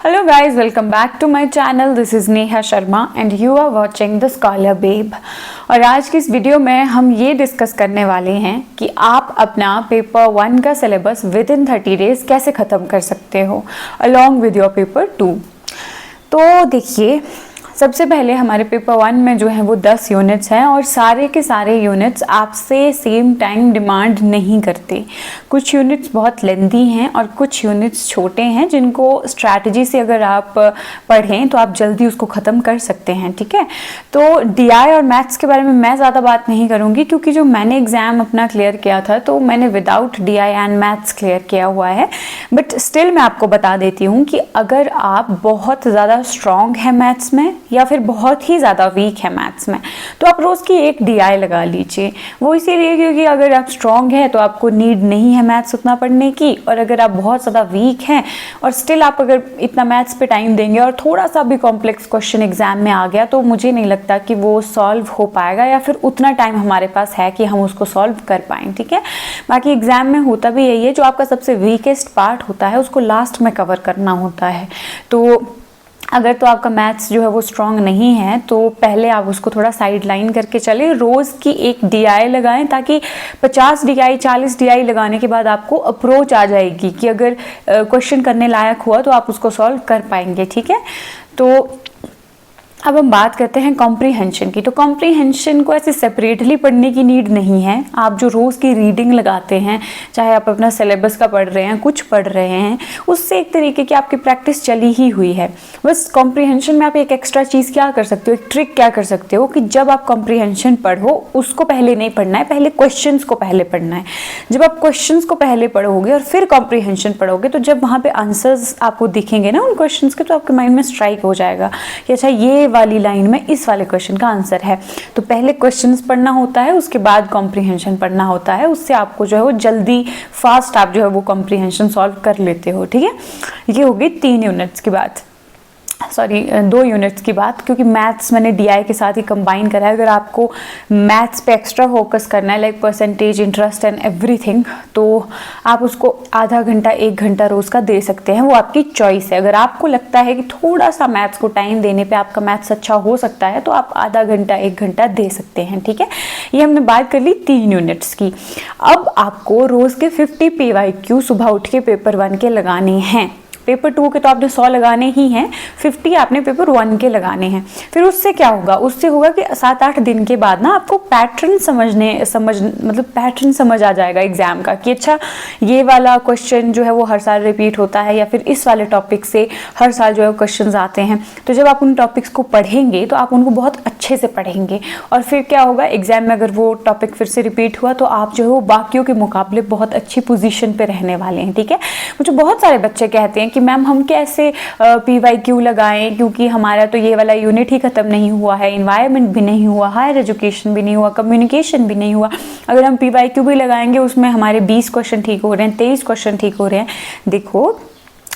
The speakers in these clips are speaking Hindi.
Hello guys, welcome back to my channel. This is Neha Sharma and you are watching The Scholar Babe. और आज की इस वीडियो में हम ये डिस्कस करने वाले हैं कि आप अपना पेपर 1 का सिलेबस विद इन 30 डेज कैसे ख़त्म कर सकते हो अलॉन्ग विद योर पेपर 2। तो देखिए, सबसे पहले हमारे पेपर 1 में जो है वो 10 यूनिट्स हैं और सारे के सारे यूनिट्स आपसे सेम टाइम डिमांड नहीं करते। कुछ यूनिट्स बहुत लेंदी हैं और कुछ यूनिट्स छोटे हैं जिनको स्ट्रैटेजी से अगर आप पढ़ें तो आप जल्दी उसको ख़त्म कर सकते हैं। ठीक है, तो डीआई और मैथ्स के बारे में मैं ज़्यादा बात नहीं करूँगी क्योंकि जो मैंने एग्ज़ाम अपना क्लियर किया था तो मैंने without DI and maths clear किया हुआ है। बट स्टिल मैं आपको बता देती हूँ कि अगर आप बहुत ज़्यादा स्ट्रॉन्ग हैं मैथ्स में या फिर बहुत ही ज़्यादा वीक है मैथ्स में तो आप रोज़ की एक डीआई लगा लीजिए। वो इसीलिए क्योंकि अगर आप स्ट्रॉन्ग हैं तो आपको नीड नहीं है मैथ्स उतना पढ़ने की, और अगर आप बहुत ज़्यादा वीक हैं और स्टिल आप अगर इतना मैथ्स पे टाइम देंगे और थोड़ा सा भी कॉम्प्लेक्स क्वेश्चन एग्जाम में आ गया तो मुझे नहीं लगता कि वो सॉल्व हो पाएगा या फिर उतना टाइम हमारे पास है कि हम उसको सॉल्व कर पाएँ। ठीक है, बाकी एग्जाम में होता भी यही है, जो आपका सबसे वीकेस्ट पार्ट होता है उसको लास्ट में कवर करना होता है। तो अगर तो आपका मैथ्स जो है वो स्ट्रॉन्ग नहीं है तो पहले आप उसको थोड़ा साइड लाइन करके चले, रोज़ की एक डीआई लगाएं ताकि 50 डीआई 40 डीआई लगाने के बाद आपको अप्रोच आ जाएगी कि अगर क्वेश्चन करने लायक हुआ तो आप उसको सॉल्व कर पाएंगे। ठीक है, तो अब हम बात करते हैं कॉम्प्रीहेंशन की। तो कॉम्प्रीहेंशन को ऐसे सेपरेटली पढ़ने की नीड नहीं है। आप जो रोज़ की रीडिंग लगाते हैं, चाहे आप अपना सिलेबस का पढ़ रहे हैं, कुछ पढ़ रहे हैं, उससे एक तरीके की आपकी प्रैक्टिस चली ही हुई है। बस कॉम्प्रीहेंशन में आप एक एक्स्ट्रा चीज़ क्या कर सकते हो, एक ट्रिक क्या कर सकते हो कि जब आप कॉम्प्रीहेंशन पढ़ो उसको पहले नहीं पढ़ना है, पहले क्वेश्चन को पहले पढ़ना है। जब आप क्वेश्चन को पहले पढ़ोगे और फिर कॉम्प्रीहेंशन पढ़ोगे तो जब वहाँ पर आंसर्स आपको दिखेंगे ना उन क्वेश्चन के, तो आपके माइंड में स्ट्राइक हो जाएगा कि अच्छा ये वाली लाइन में इस वाले क्वेश्चन का आंसर है। तो पहले क्वेश्चंस पढ़ना होता है, उसके बाद कॉम्प्रीहेंशन पढ़ना होता है। उससे आपको जो है वो जल्दी फास्ट आप जो है वो कॉम्प्रीहेंशन सॉल्व कर लेते हो। ठीक है, ये होगी 3 यूनिट्स की बात, सॉरी 2 यूनिट्स की बात, क्योंकि मैथ्स मैंने डीआई के साथ ही कंबाइन करा है। अगर आपको मैथ्स पे एक्स्ट्रा फोकस करना है like percentage, interest and everything, तो आप उसको आधा घंटा 1 घंटा रोज़ का दे सकते हैं, वो आपकी चॉइस है। अगर आपको लगता है कि थोड़ा सा मैथ्स को टाइम देने पे आपका मैथ्स अच्छा हो सकता है तो आप आधा घंटा 1 घंटा दे सकते हैं। ठीक है, ये हमने बात कर ली 3 यूनिट्स की। अब आपको रोज़ के 50 PYQ सुबह उठ के पेपर 1 के लगाने हैं। पेपर 2 के तो आपने 100 लगाने ही हैं, 50 आपने पेपर 1 के लगाने हैं। फिर उससे क्या होगा, उससे होगा कि 7-8 दिन के बाद ना आपको पैटर्न मतलब पैटर्न समझ आ जाएगा एग्जाम का कि अच्छा ये वाला क्वेश्चन जो है वो हर साल रिपीट होता है या फिर इस वाले टॉपिक से हर साल जो है क्वेश्चन आते हैं। तो जब आप उन टॉपिक्स को पढ़ेंगे तो आप उनको बहुत अच्छे से पढ़ेंगे और फिर क्या होगा, एग्जाम में अगर वो टॉपिक फिर से रिपीट हुआ तो आप जो है वो बाकियों के मुकाबले बहुत अच्छी पोजीशन पे रहने वाले हैं। ठीक है, मुझे बहुत सारे बच्चे कहते हैं कि मैम हम कैसे PYQ लगाएं क्योंकि हमारा तो ये वाला यूनिट ही ख़त्म नहीं हुआ है, इन्वायरमेंट भी नहीं हुआ, हायर एजुकेशन भी नहीं हुआ, कम्युनिकेशन भी नहीं हुआ। अगर हम PYQ भी लगाएंगे उसमें हमारे 20 क्वेश्चन ठीक हो रहे हैं, 23 क्वेश्चन ठीक हो रहे हैं। देखो,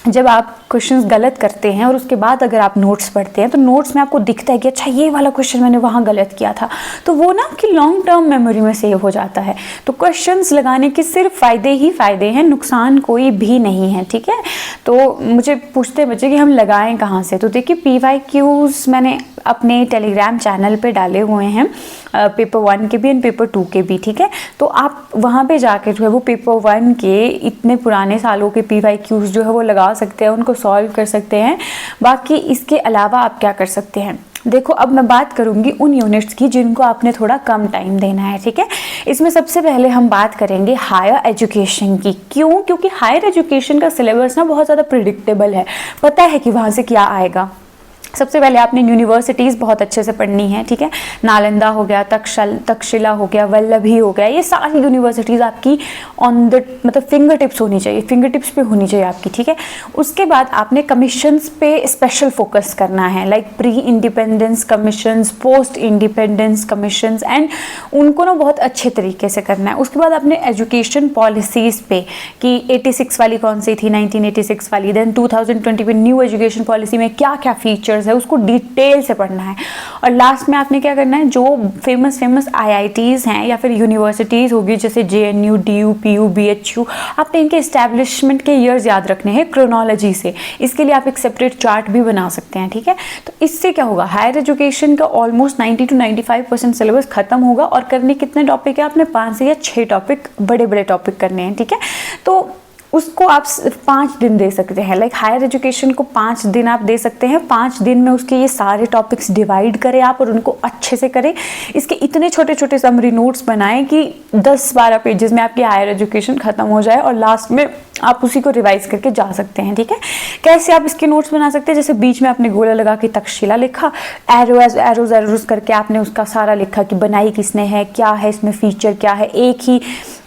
जब आप क्वेश्चंस गलत करते हैं और उसके बाद अगर आप नोट्स पढ़ते हैं तो नोट्स में आपको दिखता है कि अच्छा ये वाला क्वेश्चन मैंने वहाँ गलत किया था, तो वो ना कि लॉन्ग टर्म मेमोरी में सेव हो जाता है। तो क्वेश्चंस लगाने के सिर्फ फ़ायदे ही फ़ायदे हैं, नुकसान कोई भी नहीं है। ठीक है, तो मुझे पूछते बच्चे कि हम लगाएं कहाँ से, तो देखिए PYQs मैंने अपने टेलीग्राम चैनल पे डाले हुए हैं, पेपर 1 के भी एंड पेपर 2 के भी। ठीक है, तो आप वहाँ पे जाके जो है वो पेपर 1 के इतने पुराने सालों के PYQs जो है वो लगा सकते हैं, उनको सॉल्व कर सकते हैं। बाकी इसके अलावा आप क्या कर सकते हैं, देखो अब मैं बात करूंगी उन यूनिट्स की जिनको आपने थोड़ा कम टाइम देना है। ठीक है, इसमें सबसे पहले हम बात करेंगे हायर एजुकेशन की। क्यों? क्योंकि हायर एजुकेशन का सिलेबस ना बहुत ज़्यादा प्रिडिक्टेबल है, पता है कि वहाँ से क्या आएगा। सबसे पहले आपने यूनिवर्सिटीज़ बहुत अच्छे से पढ़नी है। ठीक है, नालंदा हो गया, तक्षशिला हो गया, वल्लभी हो गया, ये सारी यूनिवर्सिटीज़ आपकी ऑन द मतलब फिंगर टिप्स होनी चाहिए, फिंगर टिप्स पे होनी चाहिए आपकी। ठीक है, उसके बाद आपने कमीशंस पे स्पेशल फोकस करना है, like pre independence commissions, post independence commissions, and उनको ना बहुत अच्छे तरीके से करना है। उसके बाद आपने एजुकेशन पॉलिसीज़ पे कि 86 वाली कौन सी थी, 1986 वाली, देन 2020 में न्यू एजुकेशन पॉलिसी में क्या क्या फीचर्स लेक्चर्स है उसको डिटेल से पढ़ना है। और लास्ट में आपने क्या करना है, जो फेमस IITs हैं या फिर यूनिवर्सिटीज़ होगी जैसे JNU, DU, PU, BHU, आपने इनके इस्टेब्लिशमेंट के ईयर्स याद रखने हैं क्रोनोलॉजी से। इसके लिए आप एक सेपरेट चार्ट भी बना सकते हैं, ठीक है। तो इससे क्या होगा, हायर एजुकेशन का ऑलमोस्ट 90 to 95% सिलेबस खत्म होगा। और करने कितने टॉपिक है, आपने 5 से या 6 टॉपिक, बड़े बड़े टॉपिक करने हैं, ठीक है। तो उसको आप 5 दिन दे सकते हैं, लाइक हायर एजुकेशन को 5 दिन आप दे सकते हैं। 5 दिन में उसके ये सारे टॉपिक्स डिवाइड करें आप और उनको अच्छे से करें। इसके इतने छोटे छोटे समरी नोट्स बनाएं कि 10-12 पेजेस में आपकी हायर एजुकेशन खत्म हो जाए और लास्ट में आप उसी को रिवाइज करके जा सकते हैं, ठीक है। कैसे आप इसके नोट्स बना सकते हैं, जैसे बीच में आपने गोला लगा के तक्षशिला लिखा, एरोज करके आपने उसका सारा लिखा कि बनाई किसने है, क्या है इसमें फीचर क्या है। एक ही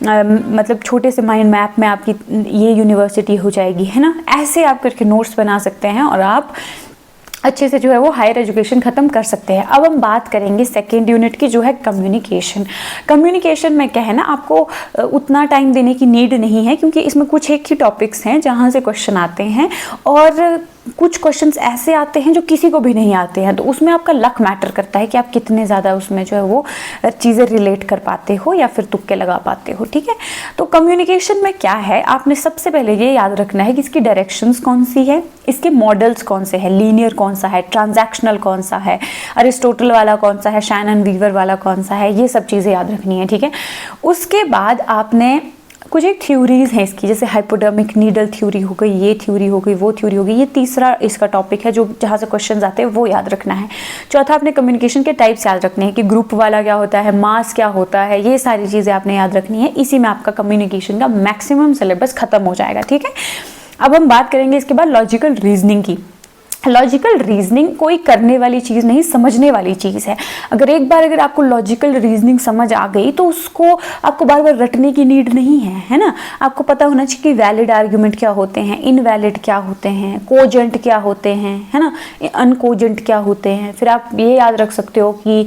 मतलब छोटे से माइंड मैप में आपकी ये यूनिवर्सिटी हो जाएगी, है ना। ऐसे आप करके नोट्स बना सकते हैं और आप अच्छे से जो है वो हायर एजुकेशन ख़त्म कर सकते हैं। अब हम बात करेंगे सेकेंड यूनिट की, जो है कम्युनिकेशन। कम्युनिकेशन में क्या है ना, आपको उतना टाइम देने की नीड नहीं है क्योंकि इसमें कुछ एक ही टॉपिक्स हैं जहाँ से क्वेश्चन आते हैं और कुछ क्वेश्चंस ऐसे आते हैं जो किसी को भी नहीं आते हैं। तो उसमें आपका लक मैटर करता है कि आप कितने ज़्यादा उसमें जो है वो चीज़ें रिलेट कर पाते हो या फिर तुक्के लगा पाते हो, ठीक है। तो कम्युनिकेशन में क्या है, आपने सबसे पहले ये याद रखना है कि इसकी डायरेक्शंस कौन सी है, इसके मॉडल्स कौन से हैं, लीनियर कौन सा है, ट्रांजैक्शनल कौन सा है, अरिस्टोटल वाला कौन सा है, शैनन वीवर वाला कौन सा है, ये सब चीज़ें याद रखनी है, ठीक है। उसके बाद आपने कुछ एक थ्योरीज हैं इसकी, जैसे हाइपोडर्मिक नीडल थ्योरी हो गई, ये थ्योरी हो गई, वो थ्योरी हो गई। ये तीसरा इसका टॉपिक है जो जहाँ से क्वेश्चंस आते हैं वो याद रखना है। चौथा, आपने कम्युनिकेशन के टाइप्स याद रखने हैं कि ग्रुप वाला क्या होता है, मास क्या होता है, ये सारी चीज़ें आपने याद रखनी है। इसी में आपका कम्युनिकेशन का मैक्सिमम सिलेबस खत्म हो जाएगा, ठीक है। अब हम बात करेंगे इसके बाद लॉजिकल रीजनिंग की। लॉजिकल रीजनिंग कोई करने वाली चीज़ नहीं, समझने वाली चीज़ है। अगर आपको लॉजिकल रीजनिंग समझ आ गई तो उसको आपको बार बार रटने की नीड नहीं है ना। आपको पता होना चाहिए कि वैलिड आर्ग्यूमेंट क्या होते हैं, इनवैलिड क्या होते हैं, कोजेंट क्या होते हैं, है ना, अनकोजेंट क्या होते हैं। फिर आप ये याद रख सकते हो कि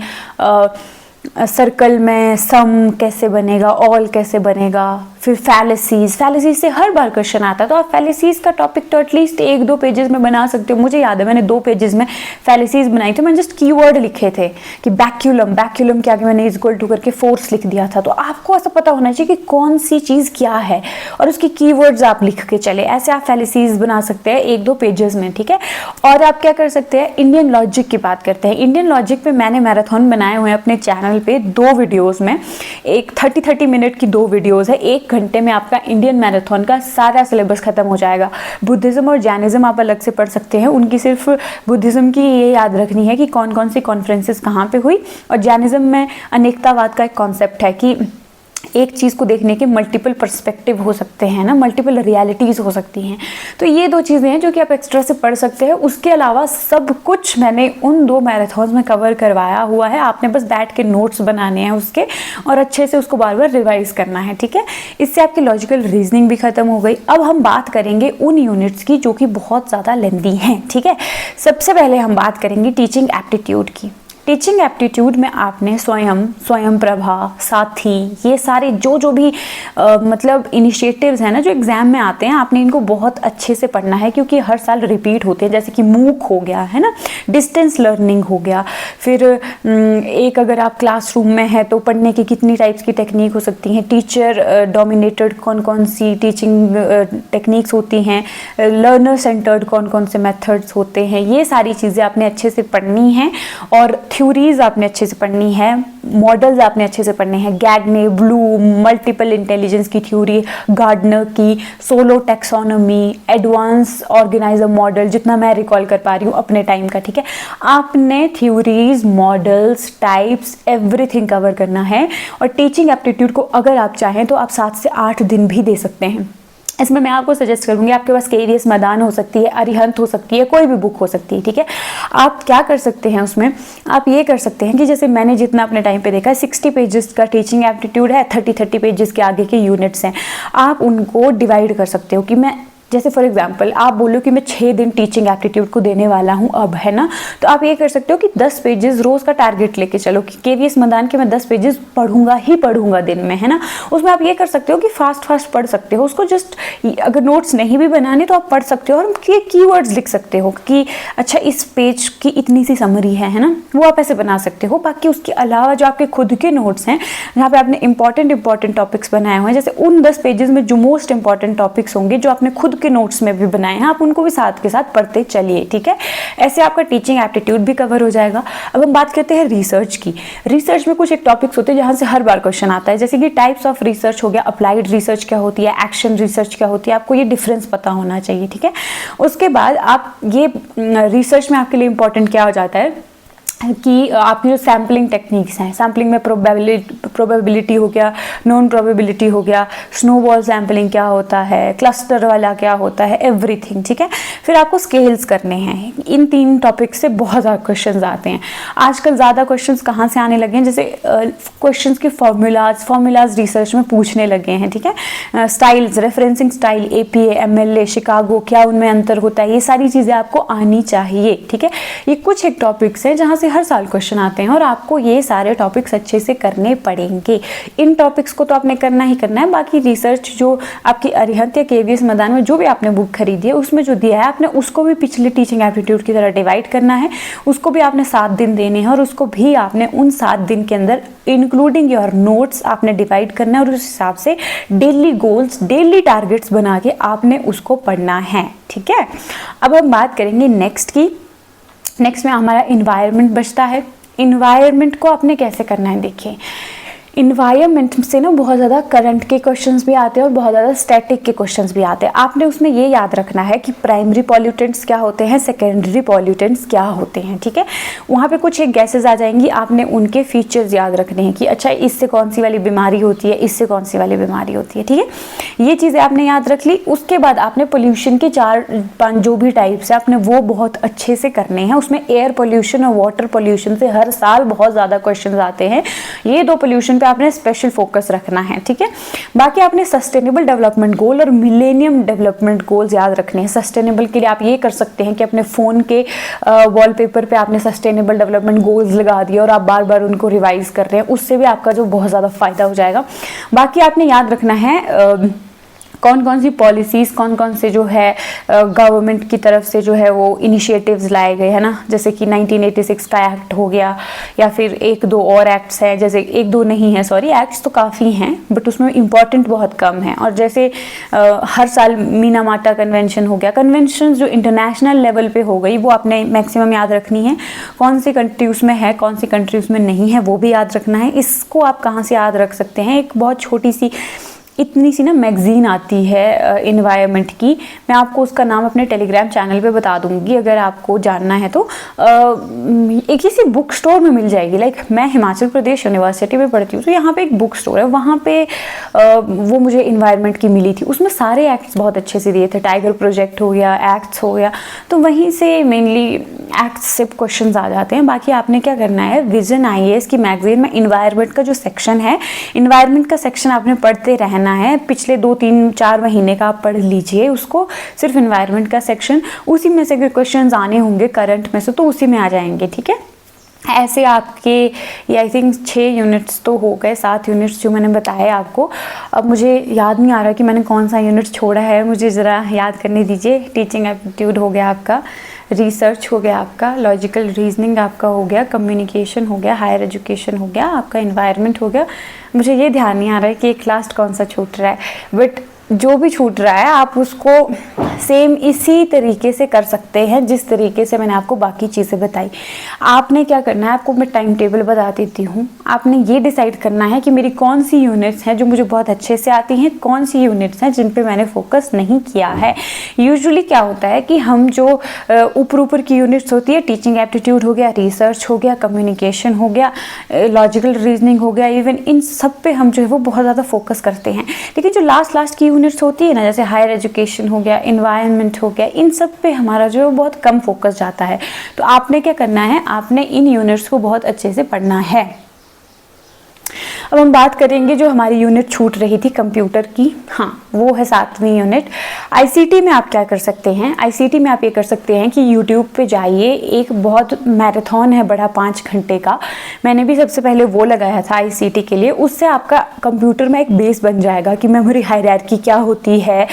सर्कल में सम कैसे बनेगा, ऑल कैसे बनेगा। फिर फैलेसीज से हर बार क्वेश्चन आता है, तो आप फैलेसीज का टॉपिक तो एटलीस्ट 1-2 पेजेस में बना सकते हो। मुझे याद है मैंने 2 पेजेस में फैलेसीज बनाई थी, मैंने जस्ट कीवर्ड लिखे थे कि बैक्यूलम के आगे मैंने इक्वल टू करके फोर्स लिख दिया था। तो आपको ऐसा पता होना चाहिए कि कौन सी चीज़ क्या है और उसकी कीवर्ड्स आप लिख के चले। ऐसे आप फैलेसीज बना सकते हैं 1-2 पेजेस में, ठीक है। और आप क्या कर सकते हैं, इंडियन लॉजिक की बात करते हैं। इंडियन लॉजिक पे मैंने मैराथन बनाए हुए हैं अपने चैनल पे 2 वीडियोज़ में, एक 30 मिनट की 2 वीडियोज़ है। 1 घंटे में आपका इंडियन मैराथन का सारा सिलेबस खत्म हो जाएगा। बुद्धिज्म और जैनिज्म आप अलग से पढ़ सकते हैं, उनकी सिर्फ बुद्धिज्म की ये याद रखनी है कि कौन कौन सी कॉन्फ्रेंसेस कहाँ पे हुई। और जैनिज्म में अनेकतावाद का एक कॉन्सेप्ट है कि एक चीज़ को देखने के मल्टीपल पर्सपेक्टिव हो सकते हैं ना, मल्टीपल रियलिटीज़ हो सकती हैं। तो ये 2 चीज़ें हैं जो कि आप एक्स्ट्रा से पढ़ सकते हैं। उसके अलावा सब कुछ मैंने उन 2 मैराथन्स में कवर करवाया हुआ है। आपने बस बैठ के नोट्स बनाने हैं उसके और अच्छे से उसको बार बार रिवाइज करना है, ठीक है। इससे आपकी लॉजिकल रीजनिंग भी खत्म हो गई। अब हम बात करेंगे उन यूनिट्स की जो कि बहुत ज़्यादा लेंदी हैं, ठीक है। सबसे पहले हम बात करेंगे टीचिंग एप्टीट्यूड की। टीचिंग एप्टीट्यूड में आपने स्वयं प्रभा, साथी, ये सारे जो भी मतलब इनिशिएटिव्स हैं ना जो एग्जाम में आते हैं, आपने इनको बहुत अच्छे से पढ़ना है क्योंकि हर साल रिपीट होते हैं। जैसे कि मूक हो गया, है ना, डिस्टेंस लर्निंग हो गया। फिर एक अगर आप क्लासरूम में है तो पढ़ने की कितनी टाइप्स की टेक्निक हो सकती हैं, टीचर डोमिनेटेड कौन कौन सी टीचिंग टेक्निक्स होती हैं, लर्नर सेंटर्ड कौन कौन से मेथड्स होते हैं, ये सारी चीज़ें आपने अच्छे से पढ़नी हैं। और थ्योरीज आपने अच्छे से पढ़नी है, मॉडल्स आपने अच्छे से पढ़ने हैं। गैगने, ब्लूम, मल्टीपल इंटेलिजेंस की थ्योरी, गार्डनर की, solo taxonomy, advance organiser model, जितना मैं रिकॉल कर पा रही हूँ अपने टाइम का, ठीक है। आपने theories, models, types, everything cover करना है। और टीचिंग एप्टीट्यूड को अगर आप चाहें तो आप 7 से 8 दिन भी दे सकते हैं। इसमें मैं आपको सजेस्ट करूंगी, आपके पास केरियस मैदान हो सकती है, अरिहंत हो सकती है, कोई भी बुक हो सकती है, ठीक है। आप क्या कर सकते हैं उसमें, आप ये कर सकते हैं कि जैसे मैंने जितना अपने टाइम पे देखा है 60 पेजेस का टीचिंग एप्टीट्यूड है, 30 पेजेस के आगे के यूनिट्स हैं। आप उनको डिवाइड कर सकते हो कि मैं जैसे फॉर एग्जांपल आप बोलो कि मैं 6 दिन टीचिंग एप्टीट्यूड को देने वाला हूँ अब, है ना, तो आप ये कर सकते हो कि 10 पेजेस रोज का टारगेट लेके चलो कि केवीएस मैदान के मैं 10 पेजेस पढ़ूंगा ही पढ़ूंगा दिन में, है ना। उसमें आप ये कर सकते हो कि फास्ट पढ़ सकते हो उसको, जस्ट अगर नोट्स नहीं भी बनाने तो आप पढ़ सकते हो और कीवर्ड्स लिख सकते हो कि अच्छा इस पेज की इतनी सी समरी है ना, वो आप ऐसे बना सकते हो। बाकी उसके अलावा जो आपके खुद के नोट्स हैं जहाँ पे आपने इंपॉर्टेंट टॉपिक्स बनाए हुए हैं, जैसे उन 10 पेजेस में जो मोस्ट इंपॉर्टेंट टॉपिक्स होंगे जो आपने खुद के नोट्स में भी बनाए हैं, आप उनको भी साथ के साथ पढ़ते चलिए, ठीक है। ऐसे आपका टीचिंग एप्टीट्यूड भी कवर हो जाएगा। अब हम बात करते हैं रिसर्च की। रिसर्च में कुछ एक टॉपिक्स होते हैं जहाँ से हर बार क्वेश्चन आता है, जैसे कि टाइप्स ऑफ रिसर्च हो गया, अप्लाइड रिसर्च क्या होती है, एक्शन रिसर्च क्या होती है, आपको ये डिफरेंस पता होना चाहिए, ठीक है। उसके बाद आप ये रिसर्च में आपके लिए इंपॉर्टेंट क्या हो जाता है कि आपकी जो सैम्पलिंग टेक्निक्स हैं, सैम्पलिंग में प्रोबेबिलिटी हो गया, नॉन प्रोबेबिलिटी हो गया, स्नोबॉल सैम्पलिंग क्या होता है, क्लस्टर वाला क्या होता है, एवरीथिंग, ठीक है। फिर आपको स्केल्स करने हैं। इन 3 टॉपिक से बहुत ज़्यादा क्वेश्चंस आते हैं आजकल। ज़्यादा क्वेश्चंस कहाँ से आने लगे हैं, जैसे क्वेश्चंस के फॉर्मूलाज रिसर्च में पूछने लगे हैं, ठीक है। Styles, referencing style, APA, MLA, Chicago, क्या उनमें अंतर होता है, ये सारी चीज़ें आपको आनी चाहिए, ठीक है। ये कुछ एक टॉपिक्स हैं जहाँ से हर साल क्वेश्चन आते हैं और आपको ये सारे टॉपिक्स अच्छे से करने पड़ेंगे। इन टॉपिक्स को तो आपने करना ही करना है। बाकी रिसर्च जो आपकी अरिहंत या केवीएस मैदान में जो भी आपने बुक खरीदी है उसमें जो दिया है आपने उसको भी पिछले टीचिंग एप्टीट्यूड की तरह डिवाइड करना है। उसको भी आपने 7 दिन देने हैं और उसको भी आपने उन 7 दिन के अंदर इंक्लूडिंग योर नोट्स आपने डिवाइड करना है और उस हिसाब से डेली गोल्स, डेली टारगेट्स बना के आपने उसको पढ़ना है, ठीक है। अब हम बात करेंगे नेक्स्ट की। नेक्स्ट में हमारा इन्वायरमेंट बचता है। इन्वायरमेंट को आपने कैसे करना है, देखिए इन्वायरमेंट से ना बहुत ज़्यादा करंट के क्वेश्चंस भी आते हैं और बहुत ज़्यादा स्टैटिक के क्वेश्चंस भी आते हैं। आपने उसमें ये याद रखना है कि प्राइमरी पॉल्यूटेंट्स क्या होते हैं, सेकेंडरी पॉल्यूटेंट्स क्या होते हैं, ठीक है। वहाँ पे कुछ एक गैसेज आ जाएंगी, आपने उनके फीचर्स याद रखने हैं कि अच्छा इससे कौन सी वाली बीमारी होती है, इससे कौन सी वाली बीमारी होती है, ठीक है। ये चीज़ें आपने याद रख ली। उसके बाद आपने पोल्यूशन के 4-5 जो भी टाइप्स है आपने वो बहुत अच्छे से करने हैं। उसमें एयर पोल्यूशन और वाटर पोल्यूशन से हर साल बहुत ज़्यादा क्वेश्चन आते हैं। ये 2 पोल्यूशन पे आपने स्पेशल फोकस रखना है, ठीक है। बाकी आपने सस्टेनेबल डेवलपमेंट गोल और मिलेनियम डेवलपमेंट गोल्स याद रखने हैं। सस्टेनेबल के लिए आप ये कर सकते हैं कि अपने फ़ोन के वॉलपेपर पे आपने सस्टेनेबल डेवलपमेंट गोल्स लगा दिए और आप बार बार उनको रिवाइज कर रहे हैं, उससे भी आपका जो बहुत ज़्यादा फ़ायदा हो जाएगा। बाकी आपने याद रखना है कौन कौन सी पॉलिसीज़, कौन कौन से जो है गवर्नमेंट की तरफ से जो है वो इनिशिएटिव्स लाए गए हैं ना, जैसे कि 1986 का एक्ट हो गया या फिर 1-2 और एक्ट्स हैं, जैसे 1-2 नहीं है सॉरी, एक्ट्स तो काफ़ी हैं बट उसमें इम्पॉर्टेंट बहुत कम है। और जैसे हर साल मीनामाटा कन्वेंशन हो गया, कन्वेंशन जो इंटरनेशनल लेवल पे हो गई वो आपने मैक्सिमम याद रखनी है। कौन सी कंट्री उसमें है, कौन सी कंट्री उसमें नहीं है, वो भी याद रखना है। इसको आप कहाँ से याद रख सकते हैं, एक बहुत छोटी सी इतनी सी ना मैगजीन आती है इन्वायरमेंट की, मैं आपको उसका नाम अपने टेलीग्राम चैनल पे बता दूंगी अगर आपको जानना है तो। एक किसी बुक स्टोर में मिल जाएगी। लाइक मैं हिमाचल प्रदेश यूनिवर्सिटी में पढ़ती हूँ तो यहाँ पे एक बुक स्टोर है, वहाँ पे वो मुझे इन्वायरमेंट की मिली थी। उसमें सारे एक्ट्स बहुत अच्छे से दिए थे, टाइगर प्रोजेक्ट हो गया, एक्ट्स हो गया, तो वहीं से मेनली एक्ट्स से क्वेश्चन आ जाते हैं। बाकी आपने क्या करना है, विजन IAS की मैगजीन में इन्वायरमेंट का जो सेक्शन है, इन्वायरमेंट का सेक्शन आपने पढ़ते रहना है। पिछले 2-3-4 महीने का आप पढ़ लीजिए उसको, सिर्फ इन्वायरमेंट का सेक्शन। उसी में से अगर क्वेश्चंस आने होंगे करंट में से तो उसी में आ जाएंगे, ठीक है। ऐसे आपके ये आई थिंक 6 यूनिट्स तो हो गए, 7 यूनिट्स जो मैंने बताया आपको। अब मुझे याद नहीं आ रहा कि मैंने कौन सा यूनिट छोड़ा है, मुझे ज़रा याद करने दीजिए। टीचिंग एप्टीट्यूड हो गया आपका, रिसर्च हो गया आपका, लॉजिकल रीजनिंग आपका हो गया, कम्युनिकेशन हो गया, हायर एजुकेशन हो गया, आपका इन्वायरमेंट हो गया। मुझे ये ध्यान नहीं आ रहा है कि एक लास्ट कौन सा छूट रहा है, बट जो भी छूट रहा है आप उसको सेम इसी तरीके से कर सकते हैं जिस तरीके से मैंने आपको बाकी चीज़ें बताई। आपने क्या करना है, आपको मैं टाइम टेबल बता देती हूँ। आपने ये डिसाइड करना है कि मेरी कौन सी यूनिट्स हैं जो मुझे बहुत अच्छे से आती हैं, कौन सी यूनिट्स हैं जिन पे मैंने फोकस नहीं किया है। यूजुअली क्या होता है कि हम जो ऊपर की यूनिट्स होती है, टीचिंग एप्टीट्यूड हो गया, रिसर्च हो गया, कम्युनिकेशन हो गया, लॉजिकल रीजनिंग हो गया, इवन इन सब पे हम जो है वो बहुत ज़्यादा फोकस करते हैं। लेकिन जो लास्ट की यूनिट्स होती है ना, जैसे हायर एजुकेशन हो गया, इन्वायरमेंट हो गया, इन सब पे हमारा जो है बहुत कम फोकस जाता है। तो आपने क्या करना है, आपने इन यूनिट्स को बहुत अच्छे से पढ़ना है। अब हम बात करेंगे जो हमारी यूनिट छूट रही थी कंप्यूटर की, हाँ वो है 7वीं यूनिट। आईसीटी में आप क्या कर सकते हैं, आईसीटी में आप ये कर सकते हैं कि यूट्यूब पे जाइए, एक बहुत मैराथन है बड़ा 5 घंटे का, मैंने भी सबसे पहले वो लगाया था आईसीटी के लिए। उससे आपका कंप्यूटर में एक बेस बन जाएगा कि मेमोरी हायरार्की क्या होती है।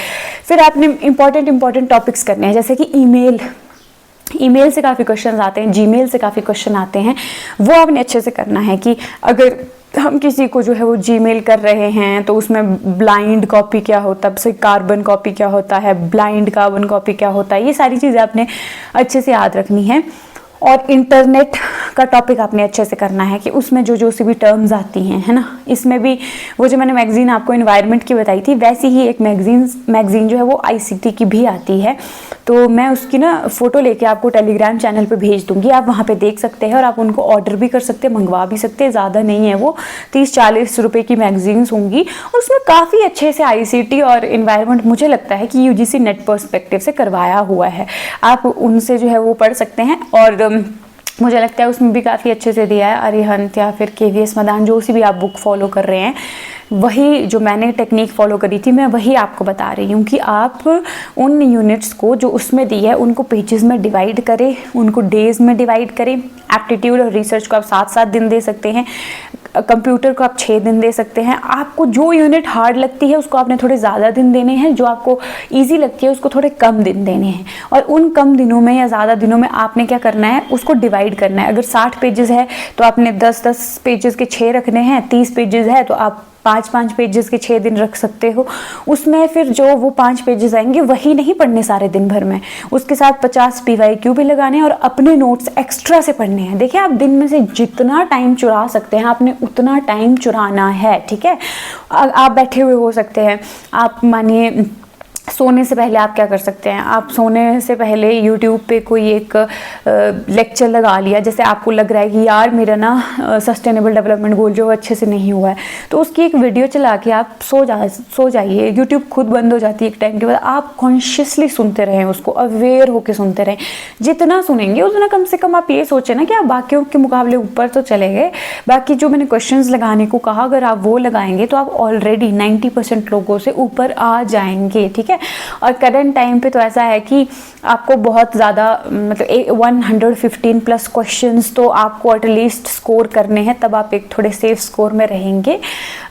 फिर आपने इंपॉर्टेंट टॉपिक्स करने हैं, जैसे कि ईमेल से काफ़ी क्वेश्चन आते हैं, जीमेल से काफ़ी क्वेश्चन आते हैं, वो आपने अच्छे से करना है कि अगर हम किसी को जो है वो जीमेल कर रहे हैं तो उसमें ब्लाइंड कॉपी क्या होता है, कार्बन कॉपी क्या होता है, ब्लाइंड कार्बन कॉपी क्या होता है, ये सारी चीज़ें आपने अच्छे से याद रखनी है। और इंटरनेट का टॉपिक आपने अच्छे से करना है कि उसमें जो सी भी टर्म्स आती हैं, है ना। इसमें भी वो जो मैंने मैगजीन आपको एनवायरनमेंट की बताई थी, वैसी ही एक मैगजीन जो है वो आईसीटी की भी आती है। तो मैं उसकी ना फ़ोटो लेके आपको टेलीग्राम चैनल पे भेज दूंगी, आप वहाँ पे देख सकते हैं और आप उनको ऑर्डर भी कर सकते हैं, मंगवा भी सकते हैं। ज़्यादा नहीं है, वो 30-40 रुपये की मैगजीन्स होंगी और उसमें काफ़ी अच्छे से आईसीटी और एनवायरनमेंट मुझे लगता है कि यूजीसी नेट पर्सपेक्टिव से करवाया हुआ है। आप उनसे जो है वो पढ़ सकते हैं और मुझे लगता है उसमें भी काफ़ी अच्छे से दिया है। अरिहंत या फिर केवीएस मदान, जो सी भी आप बुक फॉलो कर रहे हैं, वही जो मैंने टेक्निक फॉलो करी थी मैं वही आपको बता रही हूँ कि आप उन यूनिट्स को जो उसमें दी है उनको पेजेस में डिवाइड करें, उनको डेज में डिवाइड करें। एप्टीट्यूड और रिसर्च को आप 7-7 दिन दे सकते हैं, कंप्यूटर को आप 6 दिन दे सकते हैं। आपको जो यूनिट हार्ड लगती है उसको आपने थोड़े ज़्यादा दिन देने हैं, जो आपको ईजी लगती है उसको थोड़े कम दिन देने हैं। और उन कम दिनों में या ज़्यादा दिनों में आपने क्या करना है, उसको डिवाइड करना है। अगर 60 पेजेस है तो आपने 10-10 पेजेस के 6 रखने हैं, 30 पेजेस है तो आप 5-5 पेजेस के 6 दिन रख सकते हो। उसमें फिर जो वो 5 पेजेस आएंगे वही नहीं पढ़ने सारे दिन भर में, उसके साथ 50 PYQ भी लगाने और अपने नोट्स एक्स्ट्रा से पढ़ने हैं। देखिए आप दिन में से जितना टाइम चुरा सकते हैं आपने उतना टाइम चुराना है, ठीक है। आप बैठे हुए हो सकते हैं, आप मानिए सोने से पहले आप क्या कर सकते हैं, आप सोने से पहले YouTube पे कोई एक लेक्चर लगा लिया। जैसे आपको लग रहा है कि यार मेरा ना सस्टेनेबल डेवलपमेंट गोल जो अच्छे से नहीं हुआ है, तो उसकी एक वीडियो चला के आप सो जाइए। YouTube खुद बंद हो जाती है एक टाइम के बाद। आप कॉन्शियसली सुनते रहें, उसको अवेयर होकर सुनते रहें। जितना सुनेंगे उतना कम से कम आप ये सोचें ना कि आप बाकियों के मुकाबले ऊपर तो चले गए। बाकी जो मैंने क्वेश्चंस लगाने को कहा अगर आप वो लगाएंगे तो आप ऑलरेडी 90% लोगों से ऊपर आ जाएंगे, ठीक है। और करंट टाइम पे तो ऐसा है कि आपको बहुत ज़्यादा मतलब 115+ क्वेश्चंस तो आपको एटलीस्ट स्कोर करने हैं, तब आप एक थोड़े सेफ स्कोर में रहेंगे।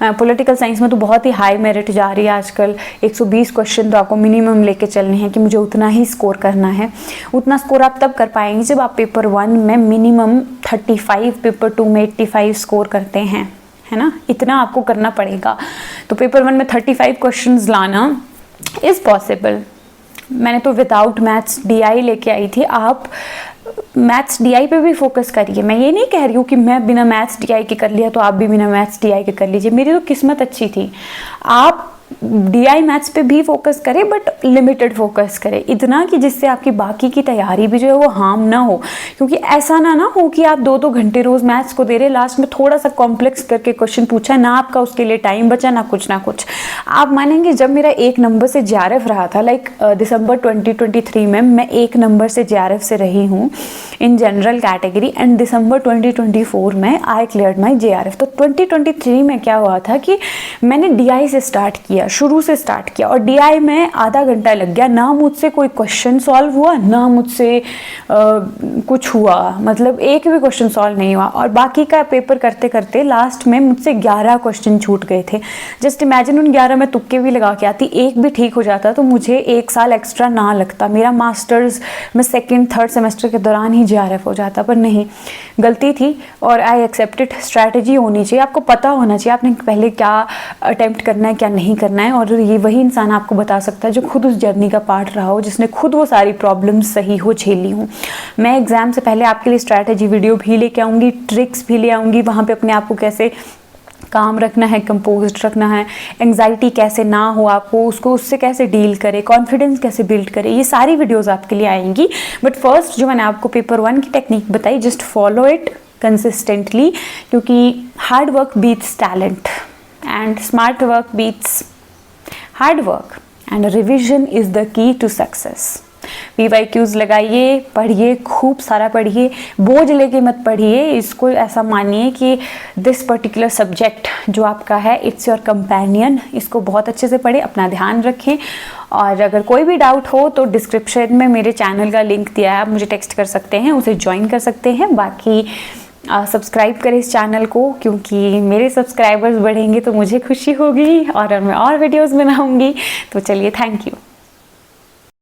पॉलिटिकल साइंस में तो बहुत ही हाई मेरिट जा रही है आजकल। 120 क्वेश्चन तो आपको मिनिमम लेके चलने हैं कि मुझे उतना ही स्कोर करना है। उतना स्कोर आप तब कर पाएंगे जब आप पेपर 1 में मिनिमम 35, पेपर 2 में 85 स्कोर करते हैं, है ना। इतना आपको करना पड़ेगा। तो पेपर 1 में 35 क्वेश्चंस लाना इज़ पॉसिबल। मैंने तो विदाउट मैथ्स DI लेके आई थी। आप मैथ्स DI पे भी फोकस करिए। मैं ये नहीं कह रही हूँ कि मैं बिना मैथ्स DI के कर लिया तो आप भी बिना मैथ्स DI के कर लीजिए। मेरी तो किस्मत अच्छी थी। आप DI मैथ्स पे भी फोकस करें बट लिमिटेड फोकस करें, इतना कि जिससे आपकी बाकी की तैयारी भी जो है वो हार्म ना हो। क्योंकि ऐसा ना हो कि आप 2-2 घंटे रोज मैथ्स को दे रहे, लास्ट में थोड़ा सा कॉम्प्लेक्स करके क्वेश्चन पूछा ना, आपका उसके लिए टाइम बचा ना कुछ। आप मानेंगे जब मेरा 1 नंबर से JRF रहा था, लाइक दिसंबर 2023 में मैं 1 नंबर से JRF से रही हूँ इन जनरल कैटेगरी, एंड दिसंबर 2024 में आई क्लियर्ड माई JRF। तो 2023 में क्या हुआ था कि मैंने DI से स्टार्ट किया, शुरू से स्टार्ट किया और DI में आधा घंटा लग गया। ना मुझसे कोई क्वेश्चन सॉल्व हुआ, ना मुझसे कुछ हुआ, मतलब एक भी क्वेश्चन सॉल्व नहीं हुआ। और बाकी का पेपर करते करते लास्ट में मुझसे 11 क्वेश्चन छूट गए थे। जस्ट इमेजिन उन 11 में तुक्के भी लगा के आती, एक भी ठीक हो जाता तो मुझे 1 साल एक्स्ट्रा ना लगता। मेरा मास्टर्स में 2nd-3rd सेमेस्टर के दौरान ही JRF हो जाता, पर नहीं, गलती थी और आई एक्सेप्टेड। स्ट्रैटेजी होनी चाहिए, आपको पता होना चाहिए आपने पहले क्या अटेम्प्ट करना है क्या नहीं करना है। और ये वही इंसान आपको बता सकता है जो खुद उस जर्नी का पार्ट रहा हो, जिसने खुद वो सारी प्रॉब्लम्स सही हो झेली हूँ। मैं एग्जाम से पहले आपके लिए स्ट्रैटेजी वीडियो भी लेके आऊँगी, ट्रिक्स भी ले आऊँगी, वहाँ पे अपने आप को कैसे काम रखना है, कंपोज्ड रखना है, एंग्जाइटी कैसे ना हो आपको, उसको उससे कैसे डील करें, कॉन्फिडेंस कैसे बिल्ड करें, ये सारी वीडियोस आपके लिए आएंगी। बट फर्स्ट जो मैंने आपको पेपर 1 की टेक्निक बताई, जस्ट फॉलो इट कंसिस्टेंटली, क्योंकि hard work beats talent and smart work beats hard work and revision is the key to success. PYQs लगाइए, पढ़िए, खूब सारा पढ़िए, बोझ लेके मत पढ़िए। इसको ऐसा मानिए कि दिस पर्टिकुलर सब्जेक्ट जो आपका है इट्स योर कंपेनियन। इसको बहुत अच्छे से पढ़ें, अपना ध्यान रखें। और अगर कोई भी डाउट हो तो डिस्क्रिप्शन में मेरे चैनल का लिंक दिया है, आप मुझे टेक्स्ट कर सकते हैं, उसे ज्वाइन कर सकते हैं। बाकी सब्सक्राइब करें इस चैनल को, क्योंकि मेरे सब्सक्राइबर्स बढ़ेंगे तो मुझे खुशी होगी और मैं और वीडियोस बनाऊंगी। तो चलिए, थैंक यू।